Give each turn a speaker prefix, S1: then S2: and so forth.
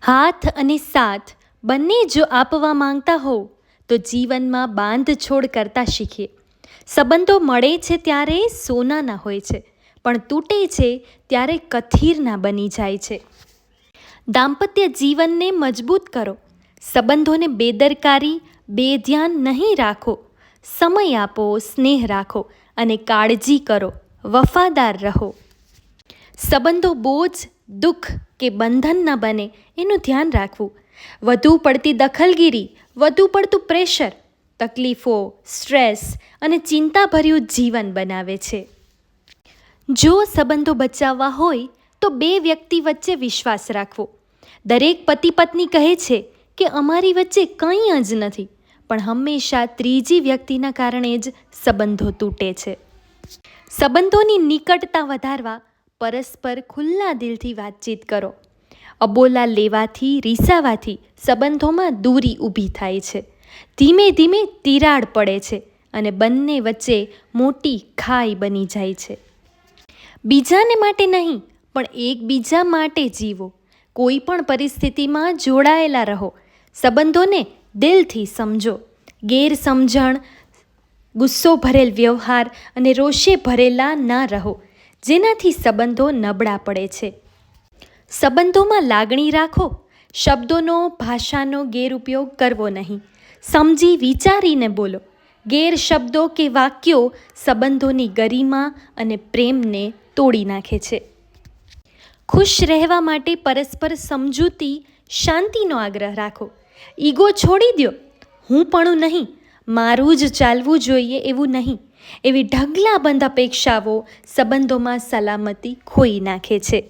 S1: હાથ અને સાથ બંને જો આપવા માંગતા હો તો જીવનમાં બાંધછોડ કરતા શીખીએ. સંબંધો મળે છે ત્યારે સોનાના હોય છે, પણ તૂટે છે ત્યારે કથીરના બની જાય છે. દાંપત્ય જીવનને મજબૂત કરો. સંબંધોને બેદરકારી, બેધ્યાન નહીં રાખો. સમય આપો, સ્નેહ રાખો અને કાળજી કરો. વફાદાર રહો. સંબંધો બોજ, દુઃખ કે બંધન ન બને એનું ધ્યાન રાખવું. વધુ પડતી દખલગીરી, વધુ પડતું પ્રેશર તકલીફો, સ્ટ્રેસ અને ચિંતાભર્યું જીવન બનાવે છે. જો સંબંધો બચાવવા હોય તો બે વ્યક્તિ વચ્ચે વિશ્વાસ રાખવો. દરેક પતિ પત્ની કહે છે કે અમારી વચ્ચે કંઈ જ નથી, પણ હંમેશા ત્રીજી વ્યક્તિના કારણે જ સંબંધો તૂટે છે. સંબંધોની નિકટતા વધારવા પરસ્પર ખુલ્લા દિલથી વાતચીત કરો. અબોલા લેવાથી, રીસાવાથી સંબંધોમાં દૂરી ઊભી થાય છે. ધીમે ધીમે તિરાડ પડે છે અને બંને વચ્ચે મોટી ખાઈ બની જાય છે. બીજાને માટે નહીં, પણ એકબીજા માટે જીવો. કોઈ પણ પરિસ્થિતિમાં જોડાયેલા રહો. સંબંધોને દિલથી સમજો. ગેરસમજણ, ગુસ્સો ભરેલ વ્યવહાર અને રોષે ભરેલા ના રહો, જેનાથી સંબંધો નબળા પડે છે. સંબંધોમાં લાગણી રાખો. શબ્દોનો, ભાષાનો ગેરઉપયોગ કરવો નહીં. સમજી વિચારીને બોલો. ગેરશબ્દો કે વાક્યો સંબંધોની ગરિમા અને પ્રેમને તોડી નાખે છે. ખુશ રહેવા માટે પરસ્પર સમજૂતી, શાંતિનો આગ્રહ રાખો. ઈગો છોડી દો. હું પણ નહીં, મારું જ ચાલવું જોઈએ એવું નહીં, એવી ઢગલાબંધ અપેક્ષાઓ સંબંધોમાં સલામતી ખોઈ નાખે છે.